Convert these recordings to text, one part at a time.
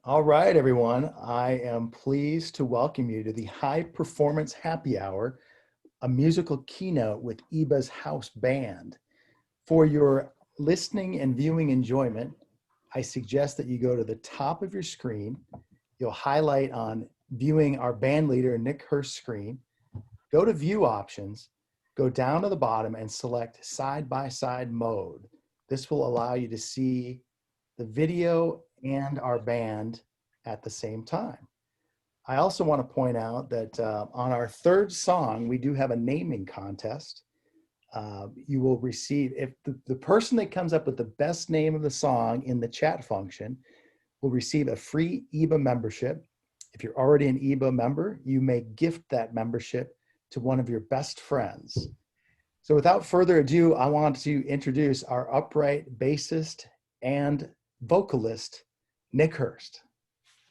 All right, everyone. I am pleased to welcome you to the High Performance Happy Hour, a musical keynote with EEBA's house band. For your listening and viewing enjoyment, I suggest that you go to the top of your screen. You'll highlight on viewing our band leader, Nick Hurst's screen. Go to View Options, go down to the bottom and select Side-by-Side Mode. This will allow you to see the video and our band at the same time. I also want to point out that on our third song, we do have a naming contest. You will receive, if the person that comes up with the best name of the song in the chat function will receive a free EEBA membership. If you're already an EEBA member, you may gift that membership to one of your best friends. So without further ado, I want to introduce our upright bassist and vocalist, Nick Hurst.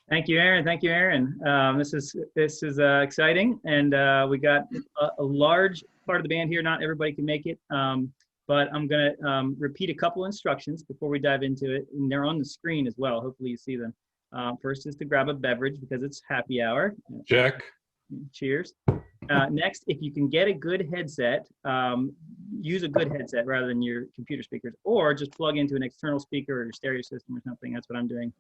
Thank you, Aaron. Thank you, Aaron. This is exciting, and we got a large part of the band here. Not everybody can make it, but I'm going to repeat a couple instructions before we dive into it, and they're on the screen as well. Hopefully you see them. First is to grab a beverage because it's happy hour. Check. Cheers. Next, if you can get a good headset, use a good headset rather than your computer speakers, or just plug into an external speaker or your stereo system or something. That's what I'm doing.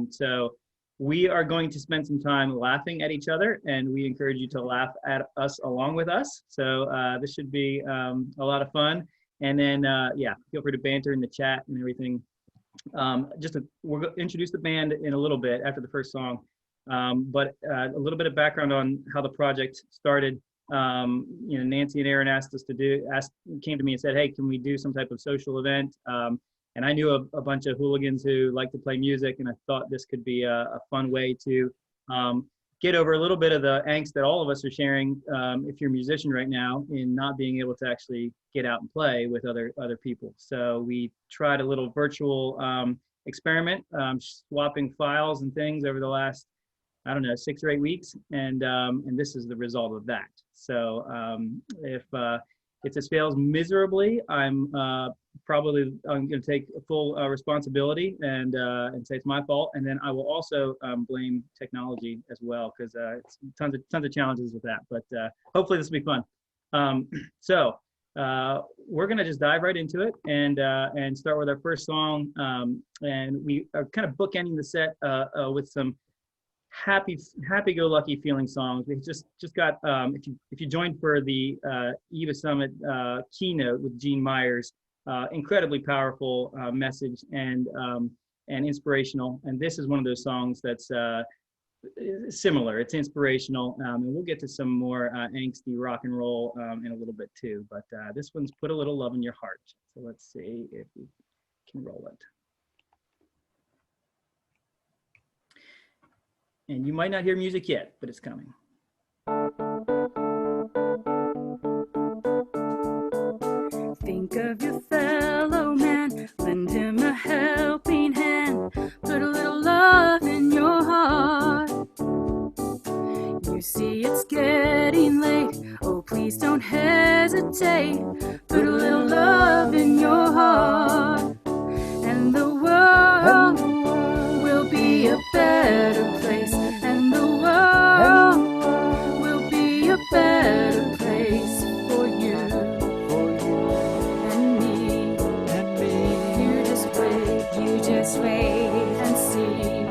So we are going to spend some time laughing at each other, and we encourage you to laugh at us along with us. So this should be a lot of fun. And then, yeah, feel free to banter in the chat and everything. We're going to introduce the band in a little bit after the first song. But a little bit of background on how the project started. Nancy and Aaron came to me and said, hey, can we do some type of social event? And I knew a bunch of hooligans who like to play music, and I thought this could be a fun way to get over a little bit of the angst that all of us are sharing, if you're a musician right now, in not being able to actually get out and play with other people. So we tried a little virtual experiment, swapping files and things over the last, I don't know, 6 or 8 weeks, and this is the result of that. So if this fails miserably, I'm going to take full responsibility and say it's my fault, and then I will also blame technology as well, because it's tons of challenges with that. But hopefully this will be fun. So we're going to just dive right into it and start with our first song, and we are kind of bookending the set with some happy-go-lucky feeling songs. We just got, if you joined for the EEBA Summit keynote with Gene Myers, incredibly powerful message and inspirational. And this is one of those songs that's similar. It's inspirational, and we'll get to some more angsty rock and roll in a little bit too. But this one's Put a Little Love in Your Heart. So let's see if we can roll it. And you might not hear music yet, but it's coming. Think of your fellow man, lend him a helping hand, put a little love in your heart. You see it's getting late, oh please don't hesitate, put a little love in your heart, and the world will be a better place, and the world will be a better place for you and me. You just wait and see.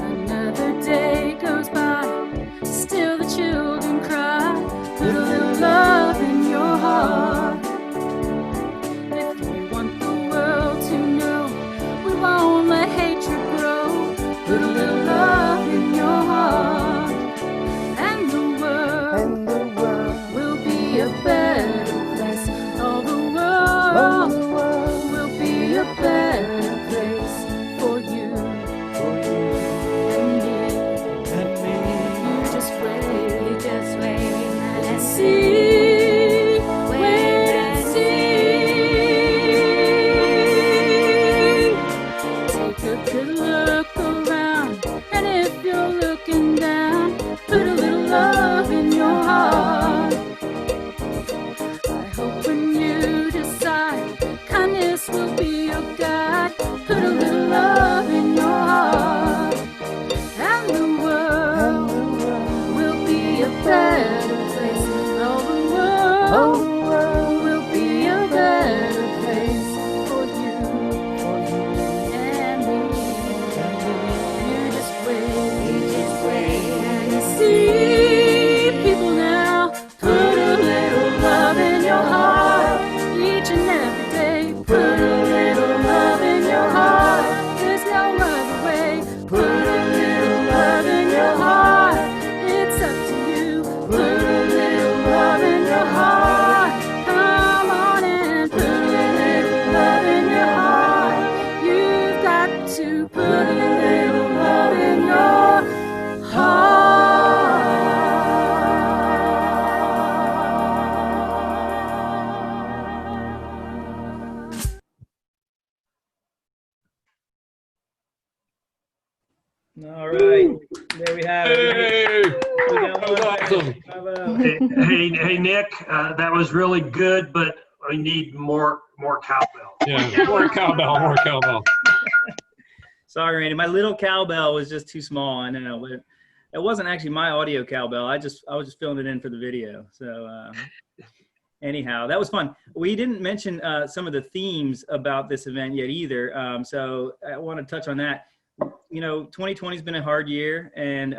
Another day goes by, still the children cry, put a little love in your heart. If you want the world to know we won't let hatred grow, put a little love in your heart, and the world will be a better place. All the world will be a better place for you and me. You just wait and see. Wait and see. Take a good look around, and if you're looking down, put a little love in your heart. I hope when you decide, kindness will be your guide, put a little love in All right, there we have it. Hey, We got that was one awesome. Bravo. Hey, Nick, that was really good, but I need more cowbell. Yeah, more cowbell, more cowbell. Sorry, Randy. My little cowbell was just too small. I know, but it wasn't actually my audio cowbell. I was just filling it in for the video. So anyhow, that was fun. We didn't mention some of the themes about this event yet either. So I want to touch on that. You know, 2020 has been a hard year, and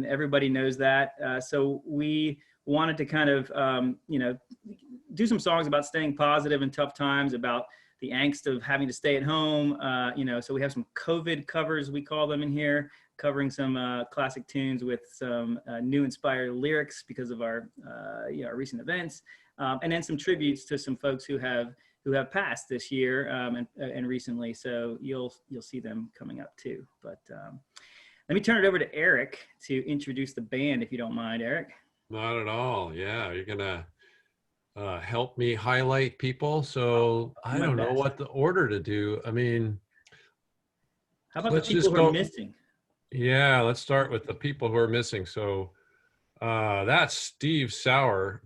everybody knows that. So we wanted to kind of you know, do some songs about staying positive in tough times, about the angst of having to stay at home. You know, so we have some COVID covers, we call them, in here, covering some classic tunes with some new inspired lyrics because of our you know, our recent events, and then some tributes to some folks who have passed this year and recently. So you'll see them coming up too. But let me turn it over to Eric to introduce the band, if you don't mind, Eric. Not at all. Yeah, you're gonna help me highlight people. So I don't know what the order to do. I mean, how about the let's people just who are go. missing? Yeah, let's start with the people who are missing. So that's Steve Sauer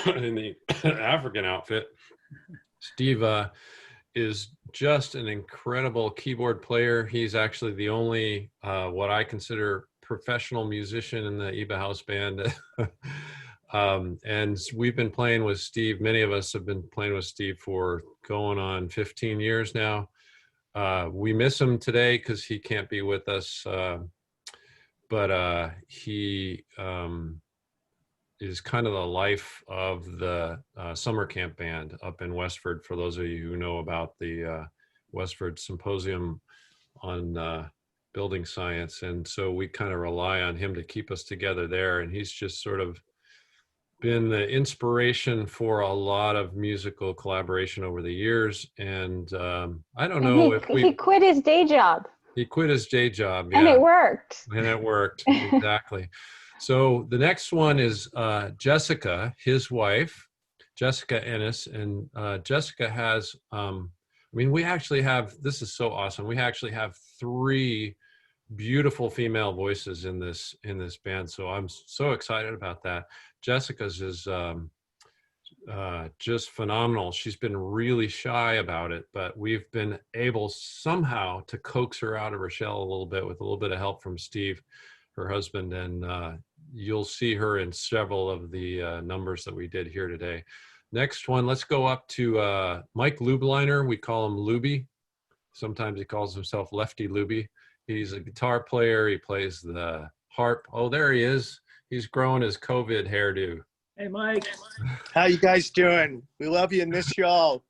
in the African outfit. Steve is just an incredible keyboard player. He's actually the only what I consider professional musician in the EEBA House Band. And we've been playing with Steve. Many of us have been playing with Steve for going on 15 years now. We miss him today because he can't be with us. But he is kind of the life of the summer camp band up in Westford, for those of you who know about the Westford Symposium on building science. And so we kind of rely on him to keep us together there. And he's just sort of been the inspiration for a lot of musical collaboration over the years. And I don't know if he quit his day job. He quit his day job. And yeah. it worked. And it worked, exactly. So the next one is Jessica, his wife, Jessica Ennis. And Jessica has, I mean, we actually have, this is so awesome. We actually have 3 beautiful female voices in this band. So I'm so excited about that. Jessica's is just phenomenal. She's been really shy about it, but we've been able somehow to coax her out of her shell a little bit with a little bit of help from Steve, her husband, and you'll see her in several of the numbers that we did here today. Next one, let's go up to Mike Lubliner. We call him Luby. Sometimes he calls himself Lefty Luby. He's a guitar player. He plays the harp. Oh, there he is. He's growing his COVID hairdo. Hey, Mike. How you guys doing? We love you and miss you all.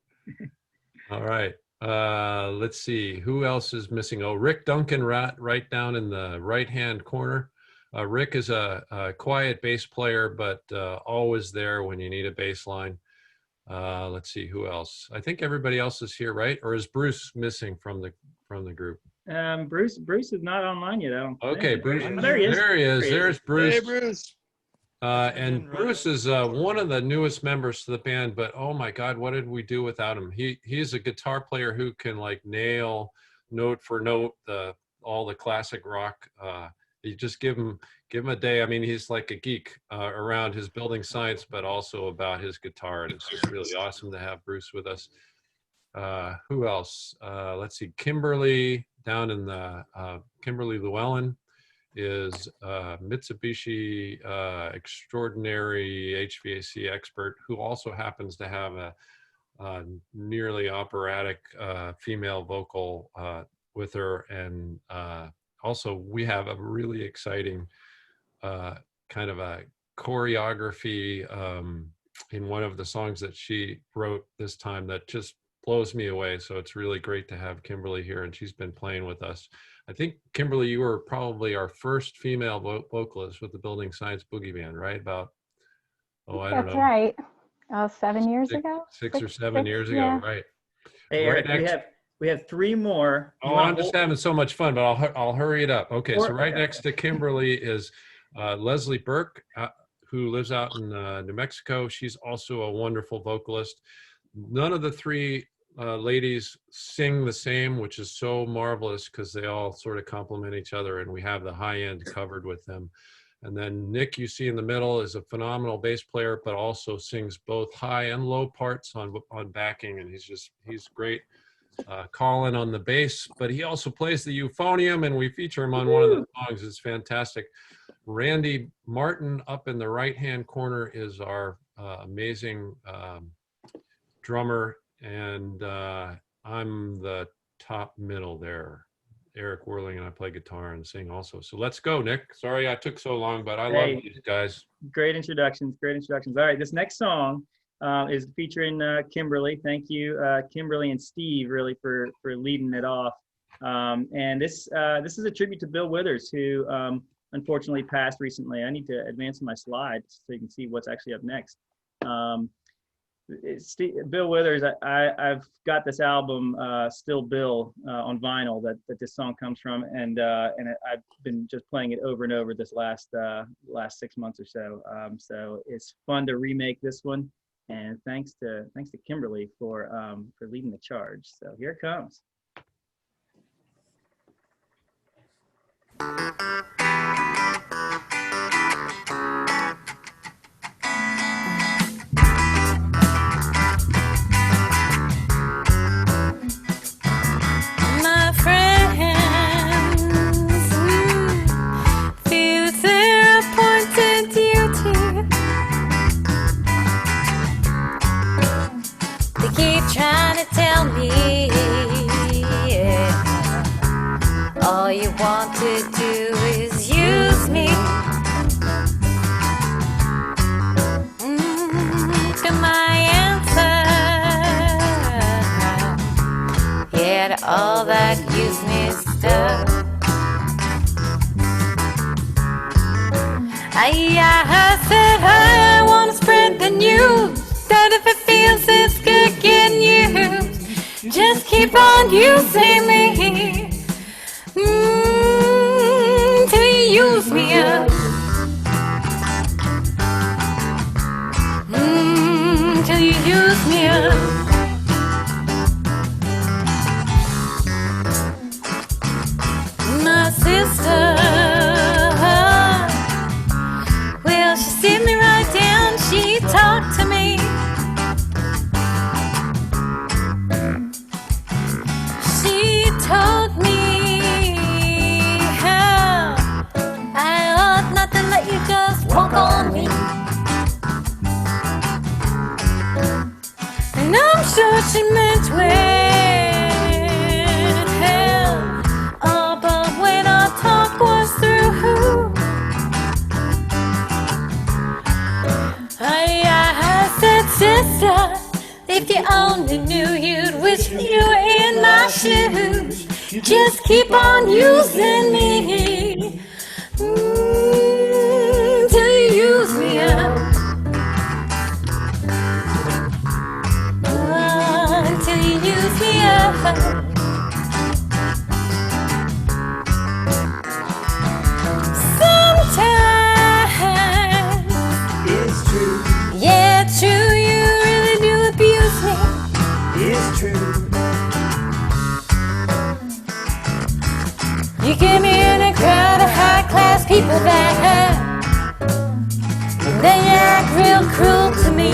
All right. Let's see. Who else is missing? Oh, Rick Duncan right down in the right-hand corner. Rick is a quiet bass player, but always there when you need a bass line. Let's see. Who else? I think everybody else is here, right? Or is Bruce missing from the group? Bruce is not online yet, I don't think. Okay, Bruce. Oh, there he is. There he is. There's Bruce. Hey, Bruce. And Bruce is one of the newest members to the band, but oh my God, what did we do without him? He's a guitar player who can like nail note for note all the classic rock. You just give him a day. I mean, he's like a geek around his building science, but also about his guitar, and it's just really awesome to have Bruce with us. Who else? Let's see. Kimberly down in the Kimberly Llewellyn is Mitsubishi extraordinary HVAC expert who also happens to have a nearly operatic female vocal with her. And also we have a really exciting kind of a choreography in one of the songs that she wrote this time that just blows me away. So it's really great to have Kimberly here, and she's been playing with us. I think, Kimberly, you were probably our first female vocalist with the Building Science Boogie Band, right? About, I don't know. That's right. 7 years ago? Six or seven years ago, yeah. right. Hey, Right Eric, we have 3 more. I'm just having so much fun, but I'll hurry it up. Okay, so right next to Kimberly is Leslie Buerk, who lives out in New Mexico. She's also a wonderful vocalist. None of the 3 ladies sing the same, which is so marvelous because they all sort of complement each other, and we have the high end covered with them. And then Nick, you see in the middle, is a phenomenal bass player, but also sings both high and low parts on backing, and he's great. Collin on the bass, but he also plays the euphonium, and we feature him on one of the songs. It's fantastic. Randy Martin up in the right-hand corner is our amazing drummer, and I'm the top middle there. Eric Werling, and I play guitar and sing also. So let's go, Nick. Sorry I took so long, but I love these guys. Great introductions, great introductions. All right, this next song is featuring Kimberly. Thank you, Kimberly and Steve, really for leading it off. And this is a tribute to Bill Withers, who unfortunately passed recently. I need to advance my slides so you can see what's actually up next. Bill Withers, I've got this album, Still Bill, on vinyl that this song comes from, and I've been just playing it over and over this last 6 months or so. So it's fun to remake this one, and thanks to Kimberly for leading the charge. So here it comes. Trying to tell me, yeah, all you want to do is use me. To my answer, yeah, to all that use me stuff. I said I want to spread the news, that if it feels it's good getting used, just keep on using me, till you use me up, till you use me up. My sister, well, she sit me right down, she talked to me. She told me how I ought not to let you just walk on me. And I'm sure she meant well, oh, but when our talk was through, I said, sister, if you only knew, you'd wish you were in my shoes. Just keep on using me, till you use me up, till you use me up. You get me in a crowd of high-class people that they act real cruel to me.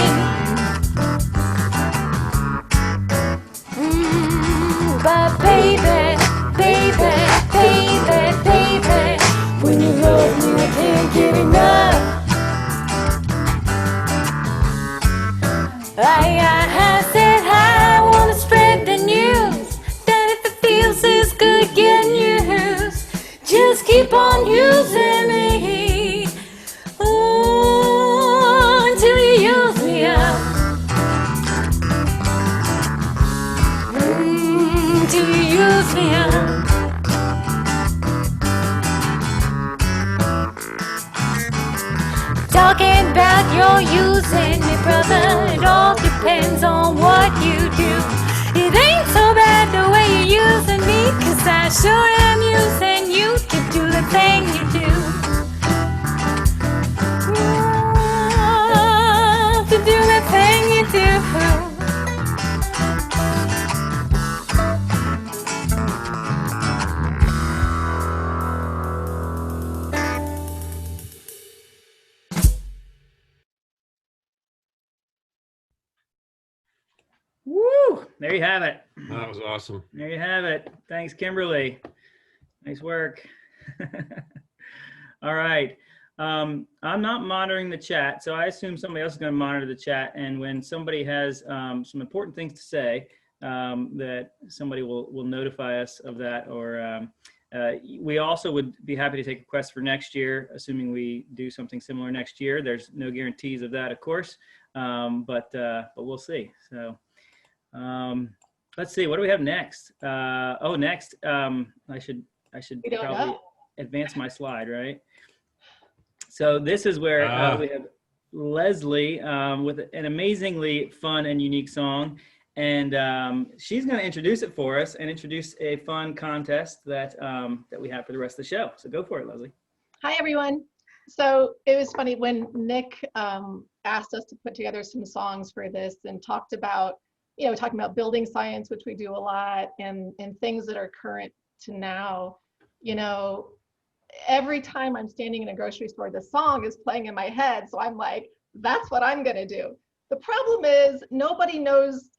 But baby, baby, baby, baby, when you love me, I can't get enough. I said I want to spread the news, that if it feels this good getting used, just keep on using me, until you use me up, till you use me up. Talking about your using me, brother, it all depends on what you do. It ain't so bad the way you're using me, 'cause I sure am using you to do the thing you do. To do the thing you do. There you have it. That was awesome. There you have it. Thanks, Kimberly. Nice work. All right. I'm not monitoring the chat, so I assume somebody else is going to monitor the chat. And when somebody has some important things to say, that somebody will notify us of that. Or we also would be happy to take requests for next year, assuming we do something similar next year. There's no guarantees of that, of course, but we'll see. So let's see. What do we have next? Next, I should probably advance my slide, right? So this is where we have Leslie with an amazingly fun and unique song. And she's going to introduce it for us and introduce a fun contest that we have for the rest of the show. So go for it, Leslie. Hi, everyone. So it was funny when Nick asked us to put together some songs for this and talked about, talking about building science, which we do a lot, and things that are current to now. Every time I'm standing in a grocery store, the song is playing in my head. So I'm like, that's what I'm going to do. The problem is nobody knows.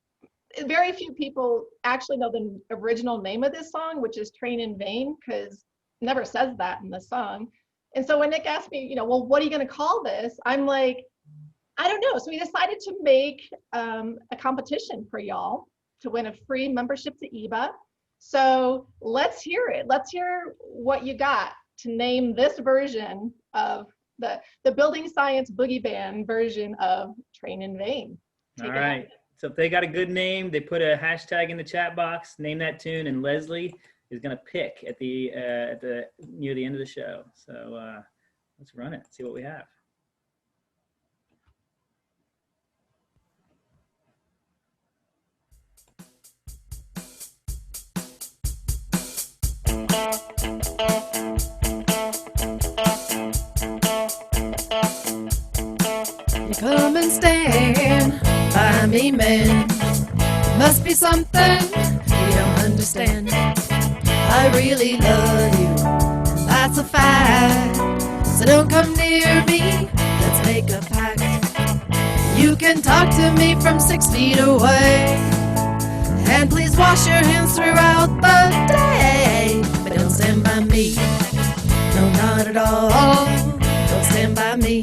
Very few people actually know the original name of this song, which is Train in Vain, because it never says that in the song. And so when Nick asked me, well, what are you going to call this? I'm like, I don't know. So we decided to make a competition for y'all to win a free membership to EEBA. So let's hear it. Let's hear what you got to name this version of the Building Science Boogie Band version of Train in Vain. All right. So if they got a good name, they put a hashtag in the chat box, name that tune, and Leslie is going to pick at the near the end of the show. So let's run it, see what we have. You come and stand by me, man. Must be something you don't understand. I really love you, and that's a fact. So don't come near me, let's make a pact. You can talk to me from 6 feet away, and please wash your hands throughout the day. But don't stand by me, no, not at all. Don't stand by me,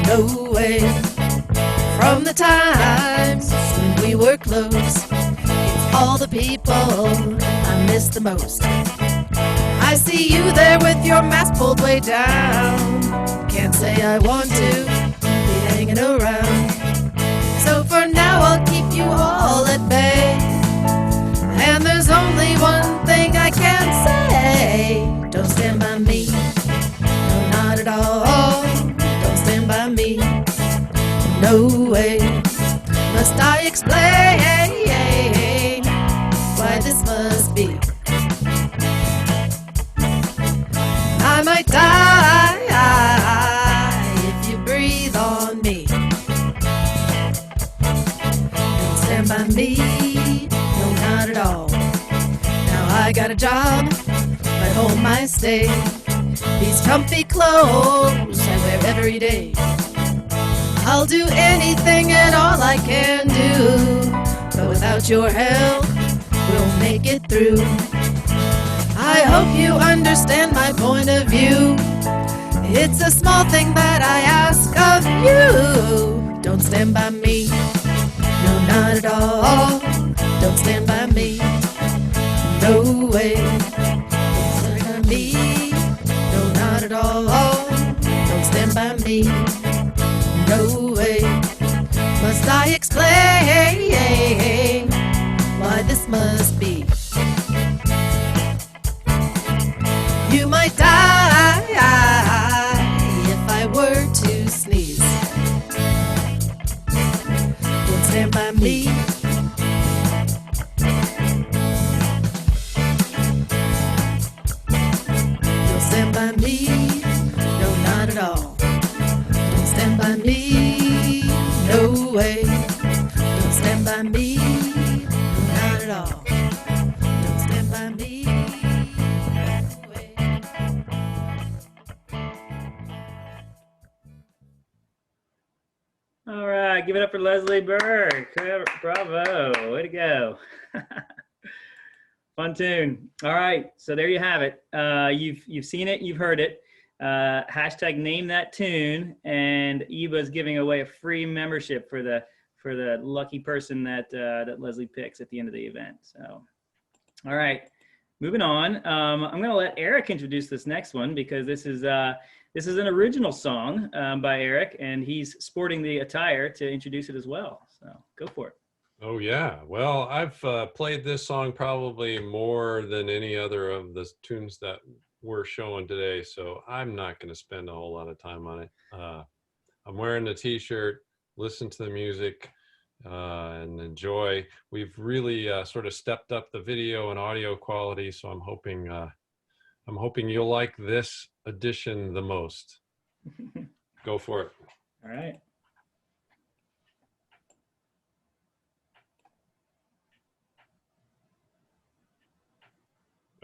no way. From the times when we were close, it's all the people I miss the most. I see you there with your mask pulled way down. Can't say I want to be hanging around. So for now I'll keep you all at bay. And there's only one thing I can say. Don't stand by me, no, not at all. Don't stand by me, no way. Must I explain why this must be? I might die if you breathe on me. Don't stand by me, no, not at all. Now I got a job, but home I stay. These comfy clothes I wear every day. I'll do anything and all I can do, but without your help, we'll make it through. I hope you understand my point of view. It's a small thing that I ask of you. Don't stand by me, no, not at all. Don't stand by me, no way. Don't stand by me, no, not at all. Don't stand by me, no way. Must I explain why this must be? You might die if I were to sneeze. Don't stand by me. Don't stand by me, no, not at all. Don't stand by me, no way. Don't stand by me, not at all. Don't stand by me, no way. All right, Give it up for Leslie Buerk. Bravo. Way to go. Fun tune. All right. So there you have it. You've seen it. You've heard it. Hashtag name that tune. And EEBA's giving away a free membership for the lucky person that Leslie picks at the end of the event. So, all right. Moving on. I'm going to let Eric introduce this next one because this is an original song by Eric, and he's sporting the attire to introduce it as well. So go for it. Oh yeah, well, I've played this song probably more than any other of the tunes that we're showing today, so I'm not going to spend a whole lot of time on it. I'm wearing the t-shirt, listen to the music, and enjoy. We've really sort of stepped up the video and audio quality, so I'm hoping you'll like this edition the most. Go for it. All right.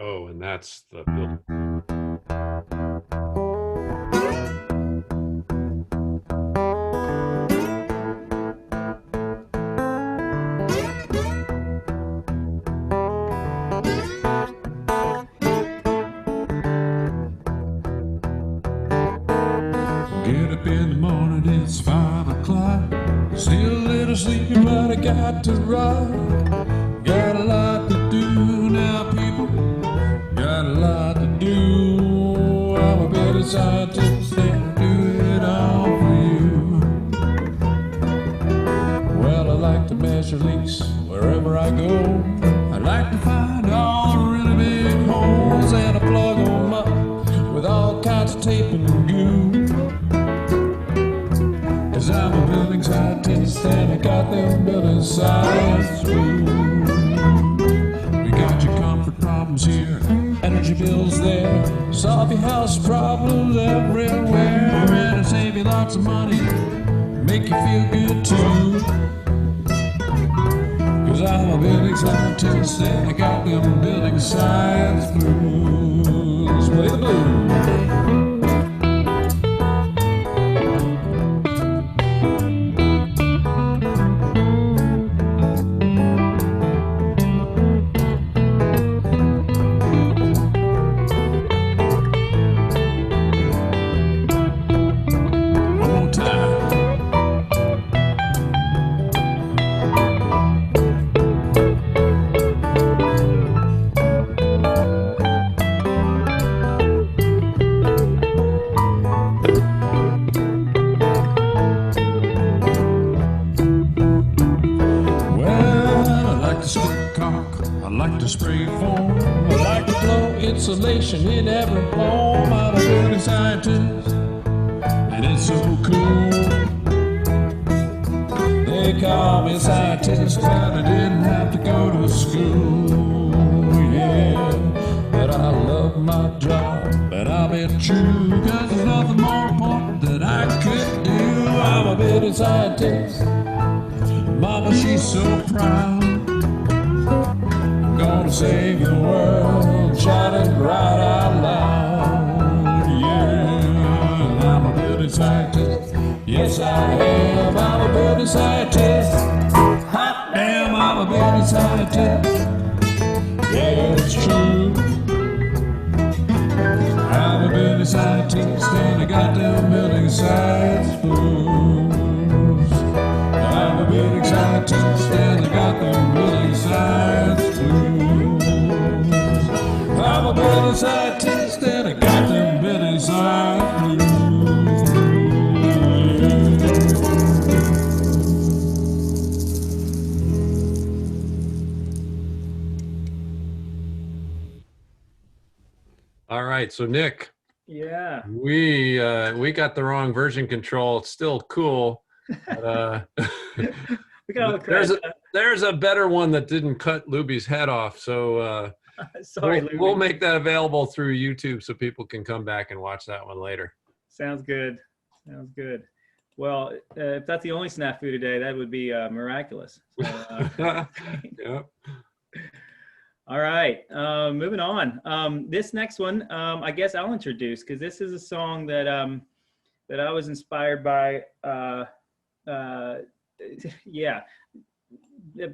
Oh, and that's the build. Get up in the morning, it's 5 o'clock. Still a little sleepy, but I got to rock. Got a lot to do now, people. Got a lot to do. I'm a better scientist and do it all for you. Well, I like to measure leaks wherever I go. I like to find all the really big holes and I plug them up with all kinds of tape and glue. 'Cause I'm a building scientist and I got them building science rules. We got your comfort problems here, energy bills there, solve your house problems everywhere, and it'll save you lots of money, make you feel good too. 'Cause I'm a building scientist and I got them building science blues. Play the blues. Insulation in every home. I'm a building scientist, and it's so cool. They call me a scientist, but I didn't have to go to school. Yeah, but I love my job, and I'll be true, 'cause there's nothing more important that I could do. I'm a building scientist. Mama, she's so proud. I'm gonna save the world, shout it right out loud. Yeah, I'm a building scientist. Yes, I am. I'm a building scientist. Hot damn, I'm a building scientist. Yeah, it's true. I'm a building scientist and I got them building science fools. I'm a building scientist and I got them building science fools. I'm a building scientist and I got them building science fools. All right, so Nick, Yeah. we got the wrong version control. It's still cool. But, We got all the credit. there's a better one that didn't cut Luby's head off. So Sorry, we'll Luby. make that available through YouTube so people can come back and watch that one later. Sounds good. Sounds good. Well, if that's the only snafu today, that would be miraculous. So, Yep. all right, moving on. This next one, I guess I'll introduce because this is a song that that I was inspired by yeah.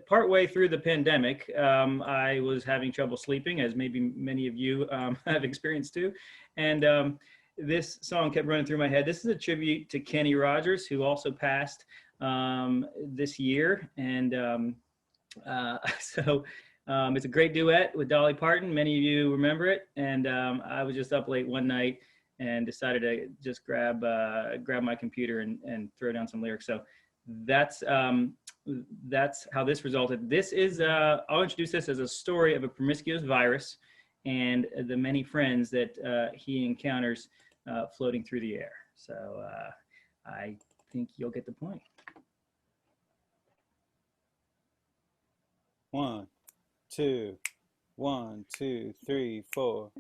Partway through the pandemic, I was having trouble sleeping, as maybe many of you have experienced too. And this song kept running through my head. This is a tribute to Kenny Rogers, who also passed this year. And so it's a great duet with Dolly Parton. Many of you remember it. And I was just up late one night and decided to just grab my computer and throw down some lyrics. So that's how this resulted. This is, I'll introduce this as a story of a promiscuous virus and the many friends that he encounters floating through the air. So I think you'll get the point. 1, 2, 1, 2, 3, 4.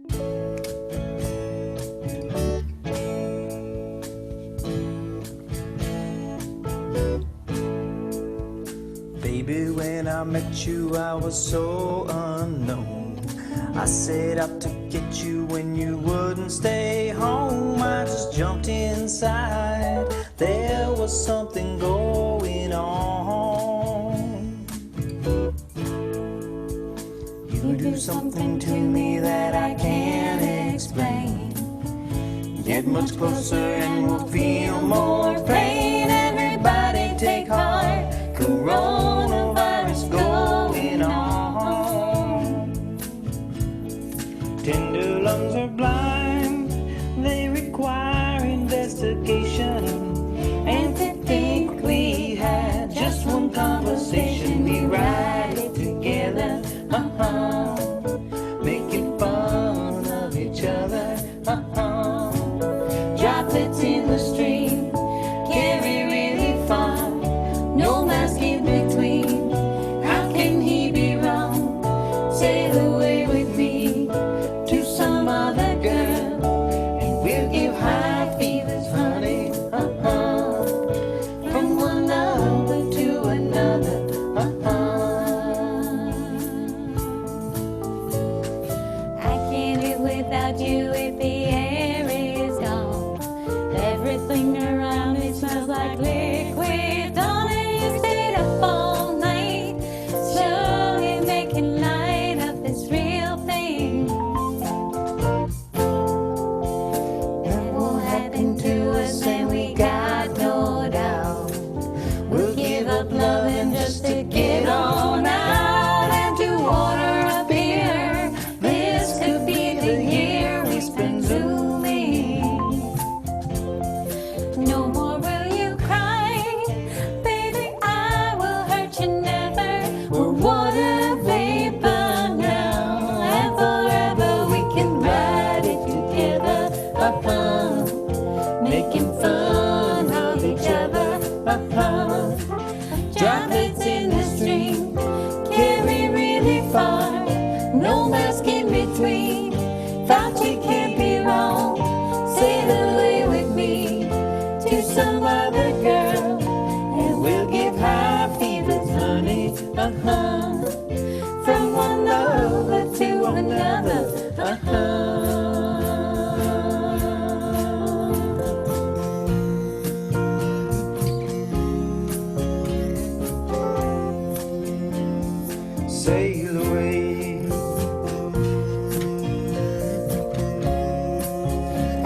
Baby, when I met you, I was so unknown. I set out to get you when you wouldn't stay home. I just jumped inside. There was something going on. You do something to me that I can't explain. Get much closer and we'll feel more pain. Everybody take heart. Coronavirus going on. Tender lungs are blind. They require investigation. And to think we had just one conversation. We ride it together, making fun of each other, Droplets in the stream, carry really far. No mask in between. How can he be wrong? Sail away with me to some other girl, and we'll give high fevers, honey, from one lover to another, I can't live without you if the air is gone. Everything around me smells like liquid. Darling, you stayed up all night, slowly making light of this real thing. What will happen to us when we got no doubt? We'll give up loving just to get on out and to order a beer. This could be the year we spend zooming. No more will you cry, baby, I will hurt you never. We're water vapor now, and forever we can ride it together, making fun of each other, Droplets in the stream, carry really far. No mask in between. Thought you can't be wrong. Sail away with me to some other girl, and we'll give high fevers, honey, from one lover to another, Sail away.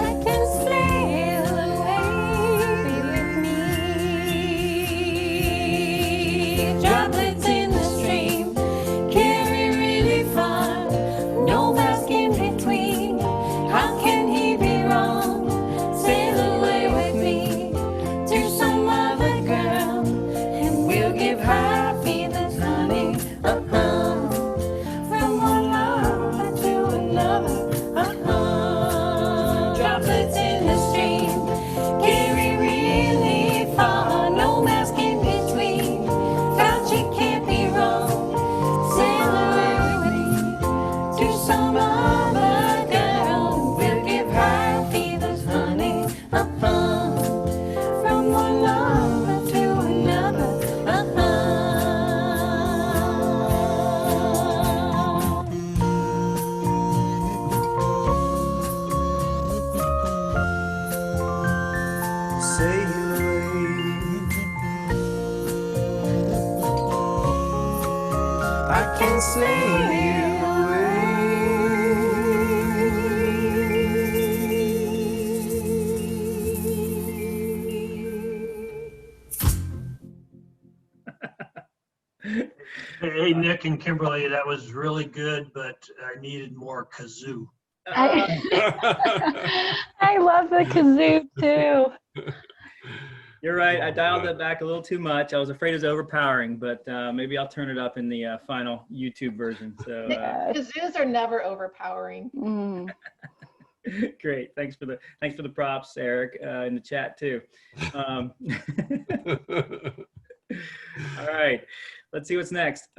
I can sail away with me. Droplets in the stream, carry really far. No mask in between. Hey, Nick and Kimberly, that was really good, but I needed more kazoo. I love the kazoo too. You're right. I dialed it back a little too much. I was afraid it was overpowering, but maybe I'll turn it up in the final YouTube version. So kazoos are never overpowering. Great. Thanks for the props, Eric, in the chat too. All right. Let's see what's next.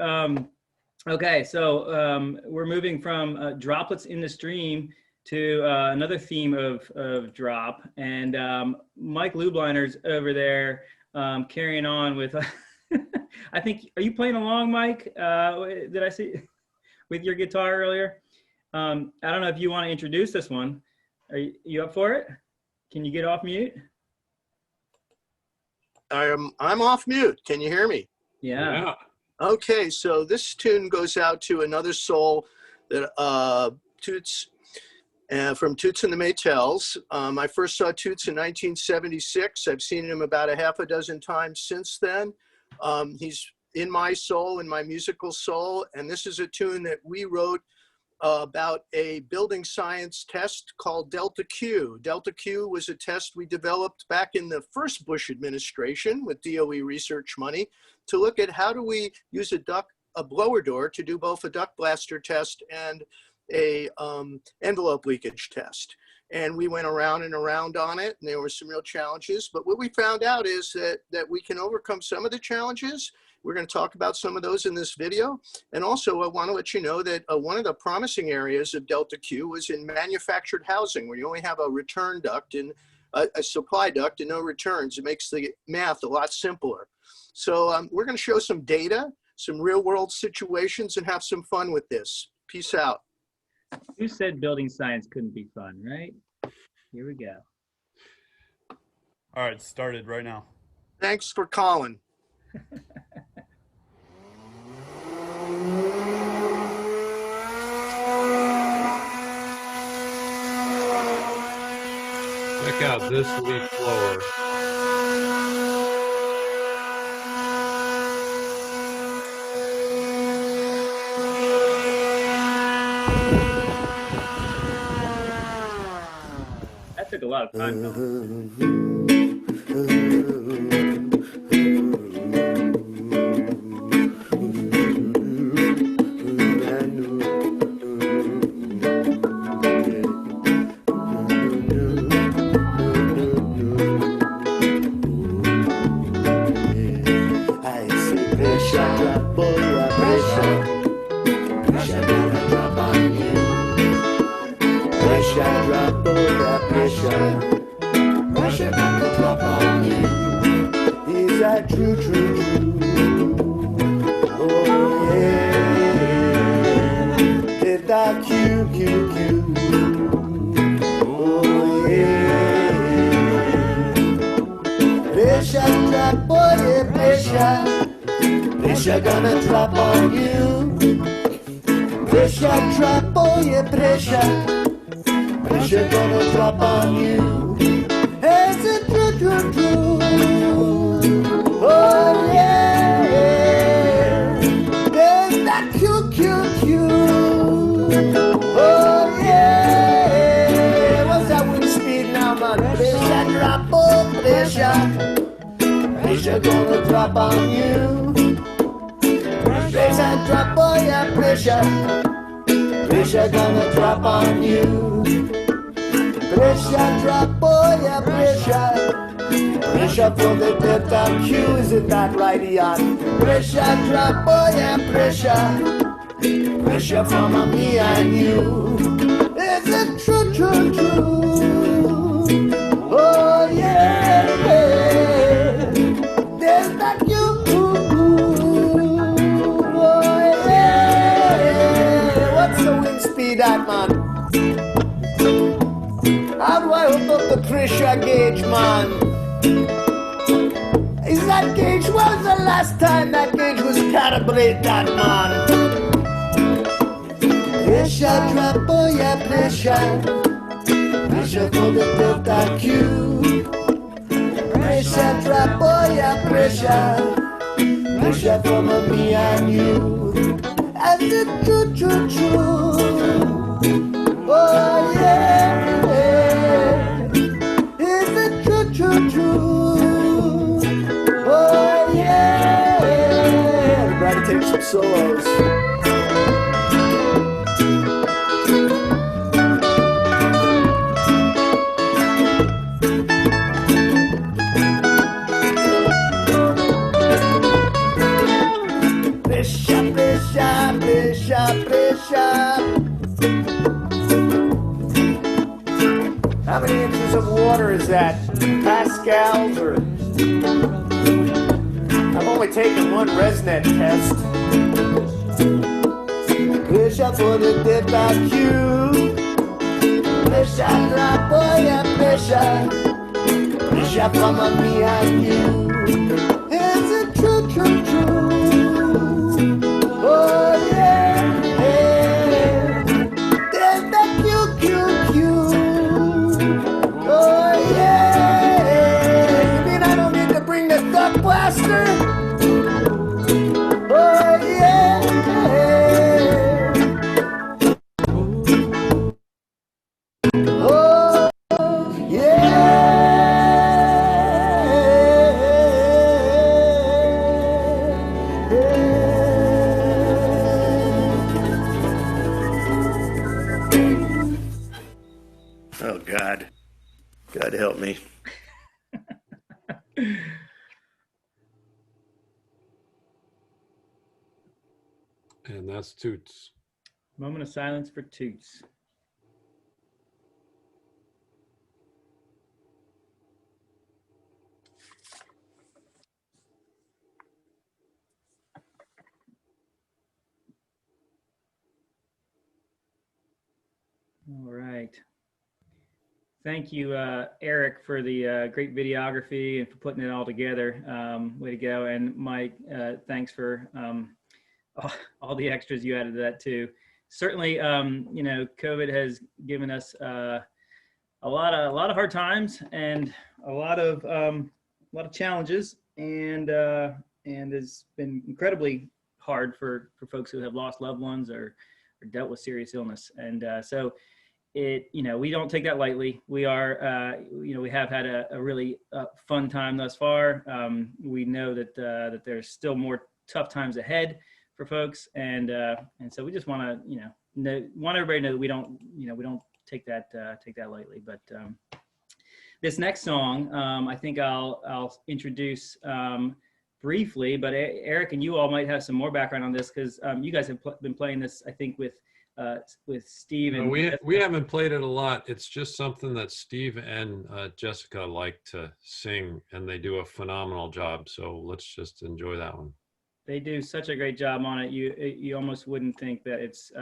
Okay, so we're moving from droplets in the stream to another theme of drop. And Mike Lubliner's over there carrying on with, I think, are you playing along, Mike? Did I see with your guitar earlier? I don't know if you want to introduce this one. Are you up for it? Can you get off mute? I'm off mute. Can you hear me? Yeah. Okay, so this tune goes out to another soul that Toots from Toots and the Maytals. I first saw Toots in 1976. I've seen him about a half a dozen times since then. He's in my soul, in my musical soul, and this is a tune that we wrote about a building science test called Delta Q. Delta Q was a test we developed back in the first Bush administration with DOE research money to look at how do we use a blower door to do both a duct blaster test and a envelope leakage test. And we went around and around on it, and there were some real challenges. But what we found out is that we can overcome some of the challenges. We're going to talk about some of those in this video. And also, I want to let you know that one of the promising areas of Delta Q was in manufactured housing, where you only have a return duct and a supply duct and no returns. It makes the math a lot simpler. So we're going to show some data, some real world situations, and have some fun with this. Peace out. Who said building science couldn't be fun, right? Here we go. All right, started right now. Thanks for calling. Check out this leaf blower. That took a lot of time. Pressure gonna drop on you. Pressure drop, oh yeah, pressure. Pressure gonna drop on you. It's a true, true, true. Oh yeah, yeah. There's that Q, Q, Q. Oh yeah. What's that wind speed now, man? Pressure drop, oh pressure. Pressure gonna drop on you. Pressure drop, oh yeah, pressure. Pressure gonna drop on you. Pressure drop, oh yeah, pressure. Pressure from the Delta Q, isn't that right, Ian? Pressure drop, oh yeah, pressure. Pressure from me and you. Is it true, true, true? Oh yeah, yeah. There's that Q. That man. How do I hook up the pressure gauge, man? Is that gauge? When was the last time that gauge was calibrated, that man? Pressure drop, oh yeah, pressure. Pressure for the Delta Q. Pressure drop, oh yeah, pressure. Pressure from me and you. And the true, true, true. Oh yeah, yeah. Is it true, true, true? Oh yeah. Everybody take some solos. How many inches of water is that? Pascals or? I've only taken one ResNet test. Pressure for the Delta Q. Pressure drop, oh yeah, pressure. Pressure from me and you. Is it true, true, true? Oh yeah, yeah. Delta Q, Q, Q. Oh yeah. You mean I don't need to bring the duck blaster? Oh yeah. Oh yeah. Oh God. God help me. And that's Toots. Moment of silence for Toots. All right. Thank you, Eric, for the great videography and for putting it all together. Way to go. And Mike, thanks for all the extras you added to that too. Certainly, you know, COVID has given us a lot of hard times and a lot of challenges, and it's been incredibly hard for folks who have lost loved ones or dealt with serious illness. And so you know, we don't take that lightly. We are, you know, we have had a really fun time thus far. We know that that there's still more tough times ahead for folks, and so we just want to, you know, want everybody to know that we don't, you know, we don't take that lightly. But this next song, I think I'll introduce briefly. But Eric and you all might have some more background on this, because you guys have been playing this, I think, with Steve. And we haven't played it a lot. It's just something that Steve and Jessica like to sing, and they do a phenomenal job. So let's just enjoy that one. They do such a great job on it. You almost wouldn't think that it's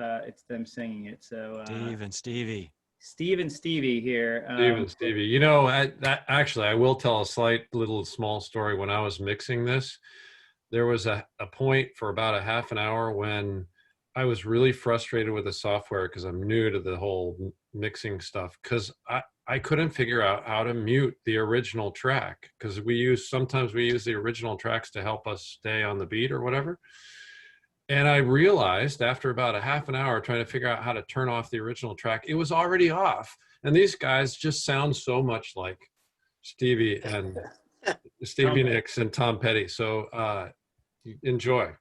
them singing it. So Steve and Stevie. Steve and Stevie here. Steve and Stevie. You know, actually, I will tell a slight little small story. When I was mixing this, there was a point for about a half an hour when I was really frustrated with the software, because I'm new to the whole mixing stuff, because I couldn't figure out how to mute the original track, because sometimes we use the original tracks to help us stay on the beat or whatever. And I realized after about a half an hour trying to figure out how to turn off the original track, it was already off. And these guys just sound so much like Stevie and Stevie Nicks and Tom Petty. So enjoy.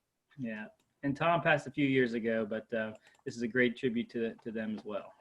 Yeah. And Tom passed a few years ago, but this is a great tribute to them as well.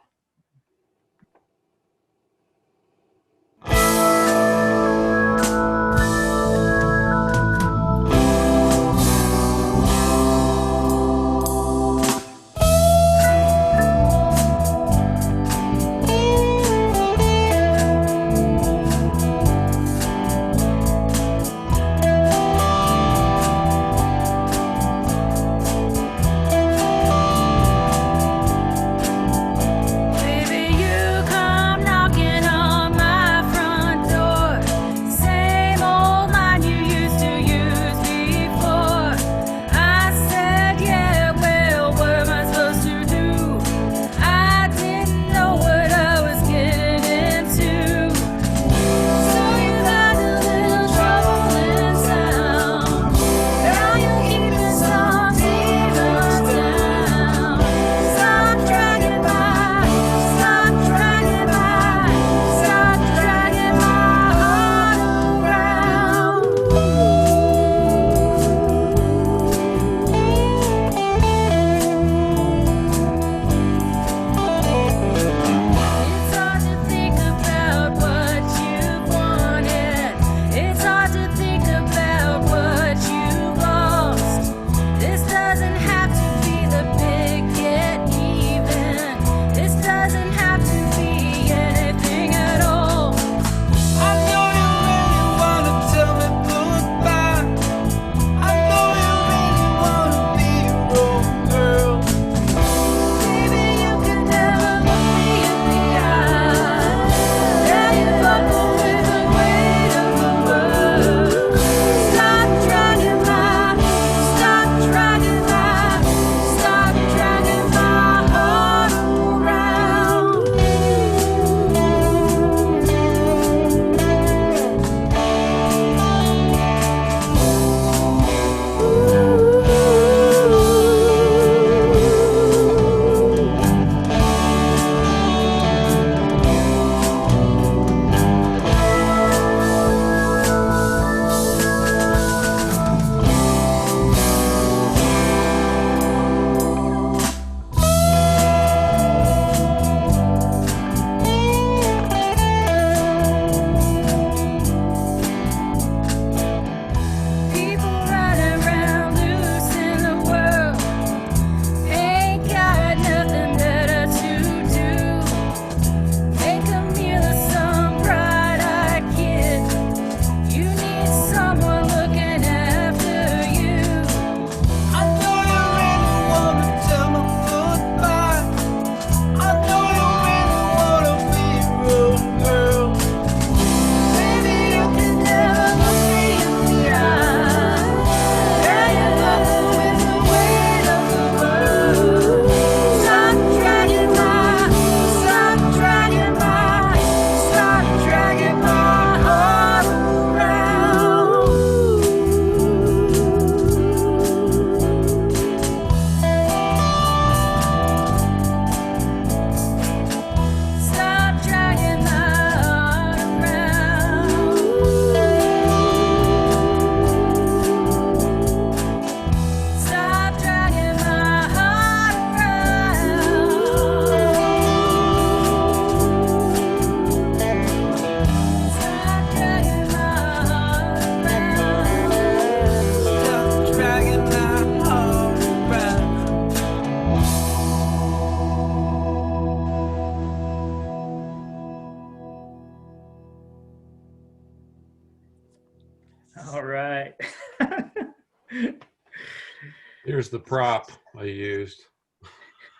Here's the prop I used.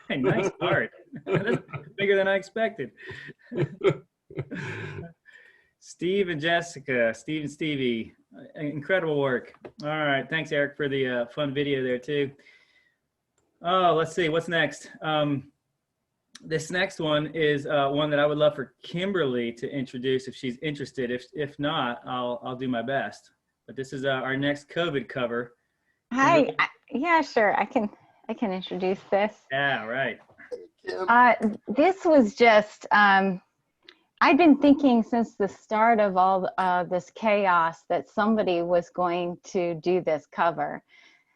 Hey, nice art. That's bigger than I expected. Steve and Jessica, Steve and Stevie, incredible work. All right, thanks Eric for the fun video there too. Oh, let's see, what's next? This next one is one that I would love for Kimberly to introduce if she's interested. If not, I'll do my best. But this is our next COVID cover. Hi. Yeah, sure. I can introduce this. Yeah, right. This was just, I'd been thinking since the start of all this chaos that somebody was going to do this cover.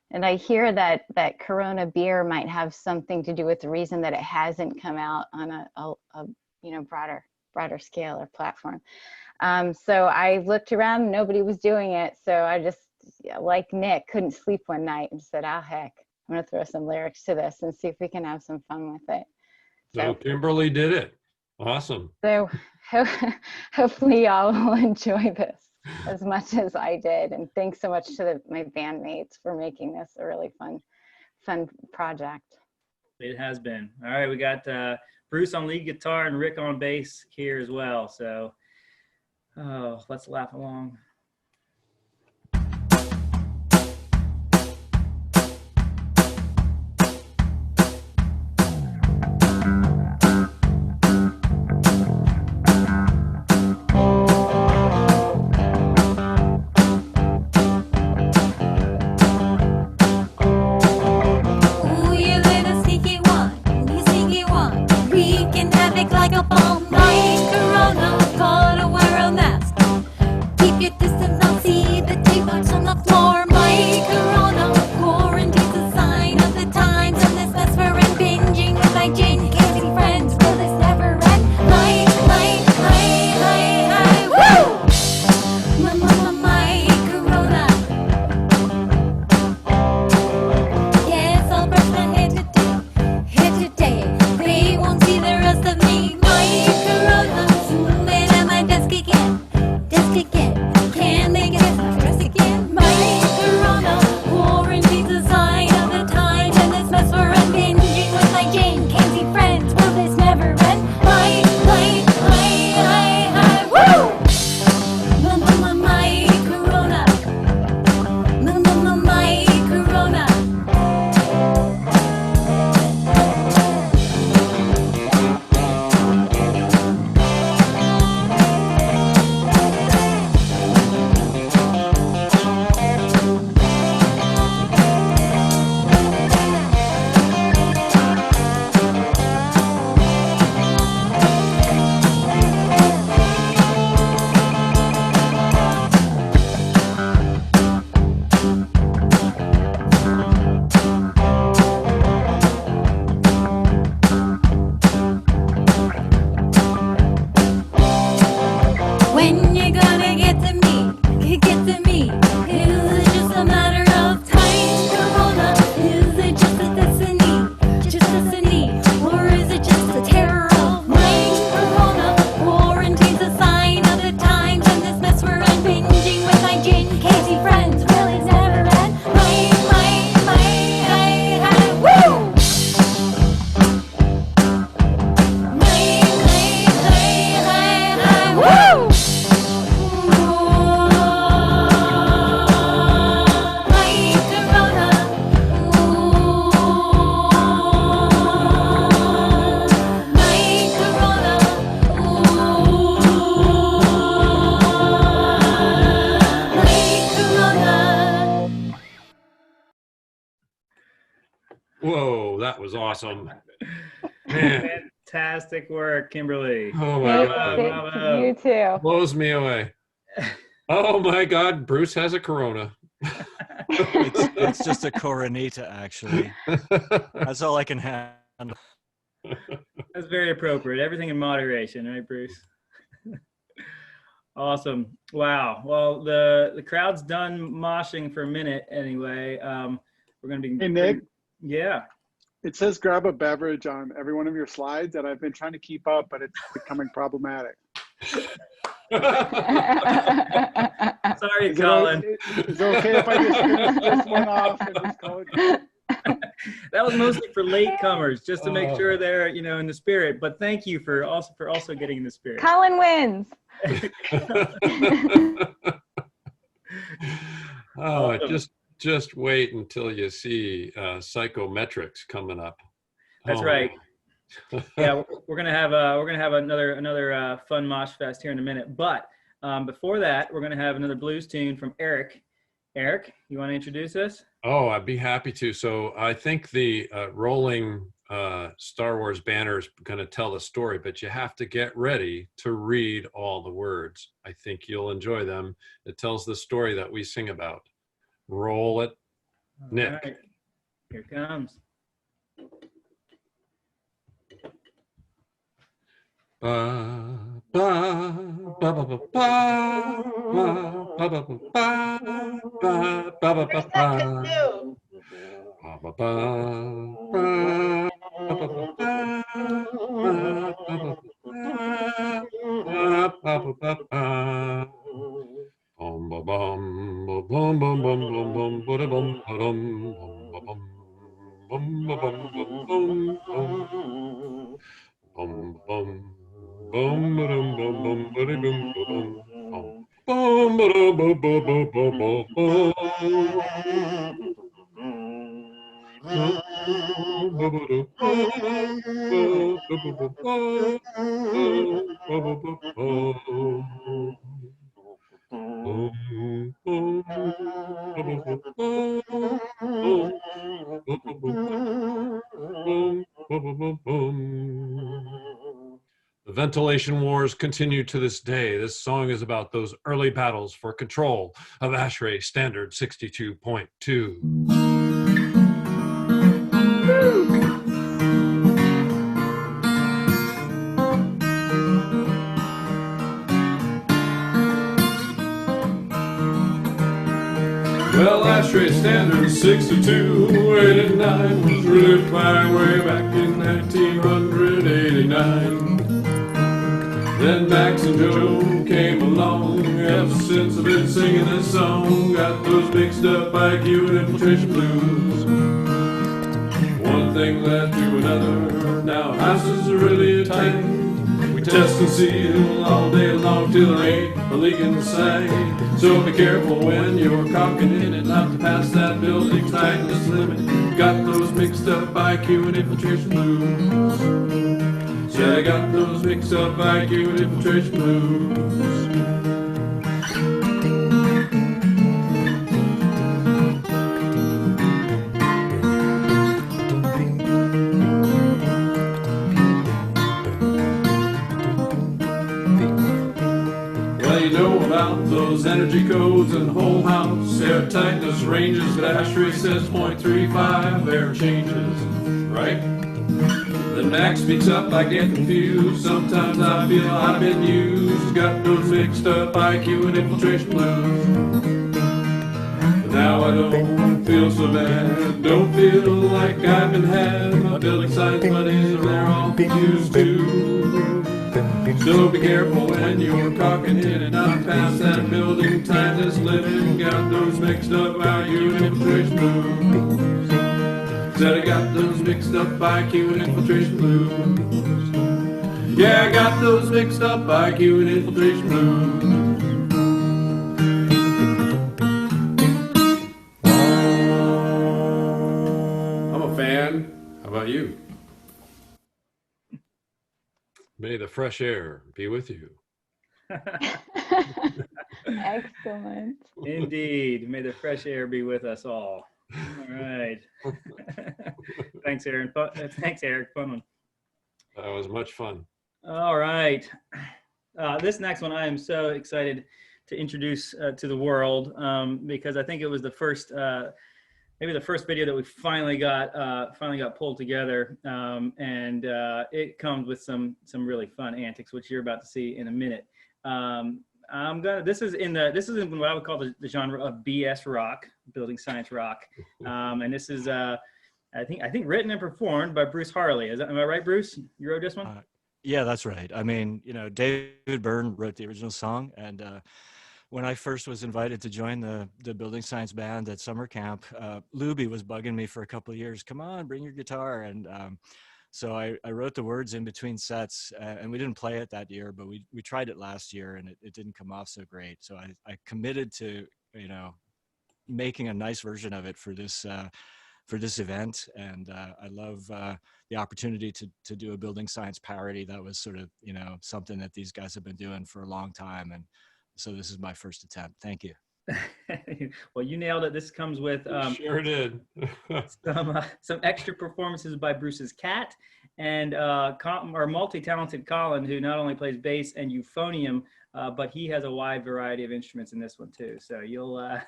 And I hear that Corona beer might have something to do with the reason that it hasn't come out on a broader scale or platform. So I looked around, nobody was doing it. So I just, like Nick, couldn't sleep one night and said, "Ah, heck, I'm gonna throw some lyrics to this and see if we can have some fun with it." So Kimberly did it. Awesome. So hopefully y'all will enjoy this as much as I did. And thanks so much to my bandmates for making this a really fun project. It has been. All right, we got Bruce on lead guitar and Rick on bass here as well. So let's laugh along. Whoa, that was awesome. Man. Fantastic work, Kimberly. Oh my God. Bravo. You too. Blows me away. Oh my God, Bruce has a Corona. It's just a Coronita, actually. That's all I can handle. That's very appropriate. Everything in moderation, right, Bruce? Awesome. Wow. Well, the crowd's done moshing for a minute anyway. We're going to be. Hey, Nick. Yeah. It says grab a beverage on every one of your slides, and I've been trying to keep up, but it's becoming problematic. Sorry, Collin. Is it okay if I just finish this one off and just go? That was mostly for latecomers, just to make sure they're, you know, in the spirit. But thank you for also getting in the spirit. Collin wins. Oh, Awesome. just wait until you see psychometrics coming up. That's Oh. right. Yeah, we're gonna have another fun mosh fest here in a minute. But before that, we're gonna have another blues tune from Eric. Eric, you want to introduce us? Oh, I'd be happy to. So I think the rolling Star Wars banner is going to tell the story, but you have to get ready to read all the words. I think you'll enjoy them. It tells the story that we sing about. Roll it, Nick. All right. Here it comes. Ba ba ba ba ba ba ba ba ba ba ba ba ba ba. The ventilation wars continue to this day. This song is about those early battles for control of ASHRAE standard 62.2. Well, ASHRAE standard 6289 was released by way back in 1989. Then Max and Joe came along. Ever since I've been singing this song, got those mixed up IQ and infiltration blues. One thing led to another. Now houses are really tight. We test and seal all day long till there ain't a leak inside. So be careful when you're cocking in it, not to pass that building tightness limit. Got those mixed up IQ and infiltration blues. Yeah, I got those mixed up IQ and infiltration blues. Well, you know about those energy codes and whole house air tightness ranges, but ASHRAE says 0.35 air changes, right? Then Max speaks up, I get confused. Sometimes I feel I've been used. Got those mixed up IQ and infiltration blues. But now I don't feel so bad. Don't feel like I've been had. My building science buddies, they're all used to. So be careful when you're cocking in and not past that building tightness limit. Got those mixed up IQ and infiltration blues. Said I got those mixed up IQ and infiltration blues. Yeah, I got those mixed up IQ and infiltration blues. I'm a fan. How about you? May the fresh air be with you. Excellent. Indeed. May the fresh air be with us all. All right. Thanks, Aaron. Thanks, Eric. Fun one. That was much fun. All right. This next one I am so excited to introduce to the world because I think it was the first, maybe the first video that we finally got pulled together, and it comes with some really fun antics, which you're about to see in a minute. This is in what I would call the genre of BS rock, building science rock, and this is I think written and performed by Bruce Harley. Am I right, Bruce? You wrote this one? Yeah, that's right. I mean, you know, David Byrne wrote the original song, and when I first was invited to join the building science band at summer camp, Luby was bugging me for a couple of years. Come on, bring your guitar. And so I wrote the words in between sets, and we didn't play it that year, but we tried it last year, and it didn't come off so great. So I committed to, you know, making a nice version of it for this event. And I love the opportunity to do a building science parody. That was sort of, you know, something that these guys have been doing for a long time. And so this is my first attempt. Thank you. Well, you nailed it. This comes with Sure did. some extra performances by Bruce's cat and our multi-talented Collin, who not only plays bass and euphonium, but he has a wide variety of instruments in this one too. So you'll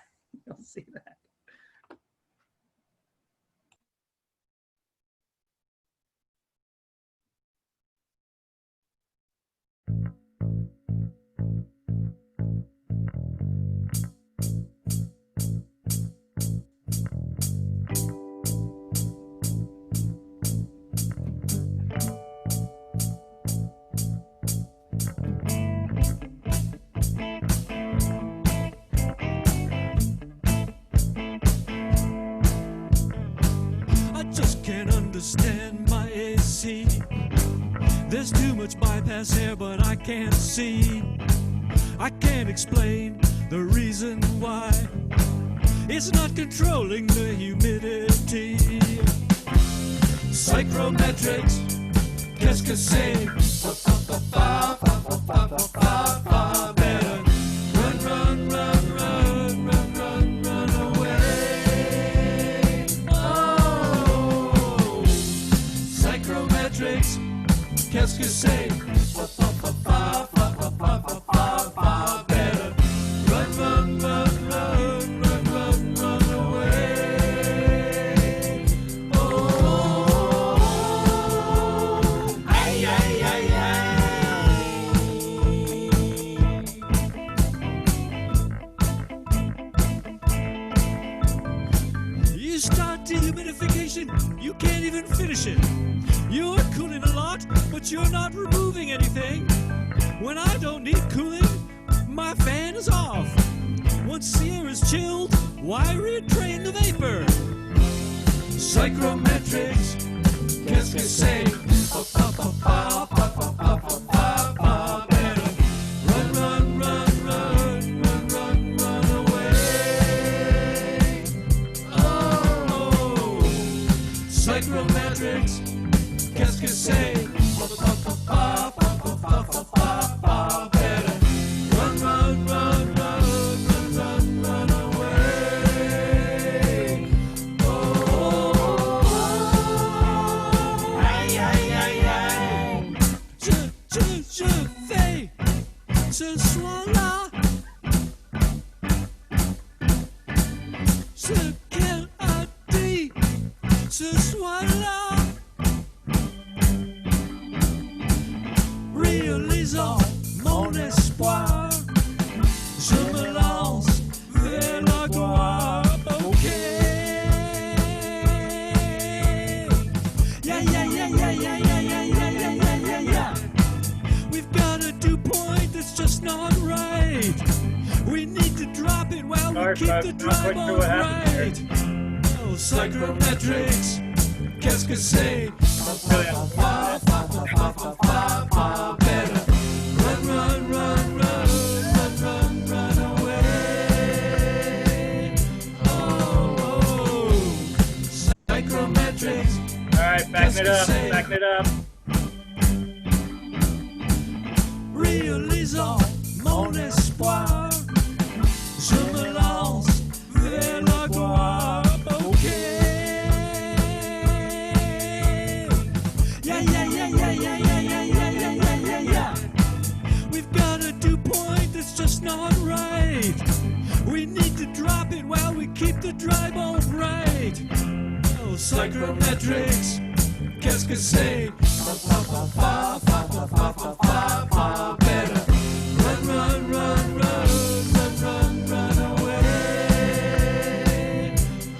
see that. Understand my AC. There's too much bypass here, but I can't see. I can't explain the reason why. It's not controlling the humidity. Psychrometrics, qu'est-ce que c'est? Better run, run, run, run, run, run, run away. Oh, psychrometrics, qu'est-ce que c'est? Better run, run, run, run, run, run, run away. Oh, ay, ay, ay, ay. You start dehumidification, you can't even finish it. You're cooling a lot, but you're not removing anything. When I don't need cooling, my fan is off. Once the air is chilled, why retrain the vapor? Psychrometrics, qu'est-ce que c'est? Better run, run, run, run, run, run, run away. Oh, psychrometrics, qu'est-ce que c'est? Better run, run, run, run, run, run, run away. Oh, aïe, aïe, aïe, aïe. Je vais ce soir-là ce qu'elle a dit ce soir-là. Réalisant mon espoir, je me lance vers la gloire. Ok. Yeah, yeah, yeah, yeah, yeah, yeah, yeah, yeah, yeah, yeah, yeah, yeah. We've got a dew point that's just not right. We need to drop it while we keep the drive on right. Oh, psychrometrics, qu'est-ce que c'est? Better run, run, run, run, run, run, run away. Oh, psychrometrics. All right, backing it up, backing it up. Réalisant mon espoir, je me lance vers la gloire. Ok. Yeah, yeah, yeah, yeah, yeah, yeah, yeah, yeah, yeah, yeah, yeah, yeah. We've got a dew point that's just not right. We need to drop it while we keep the dry bulb right. Oh, psychrometrics, qu'est-ce que c'est? Better run, run, run, run, run, run, run away.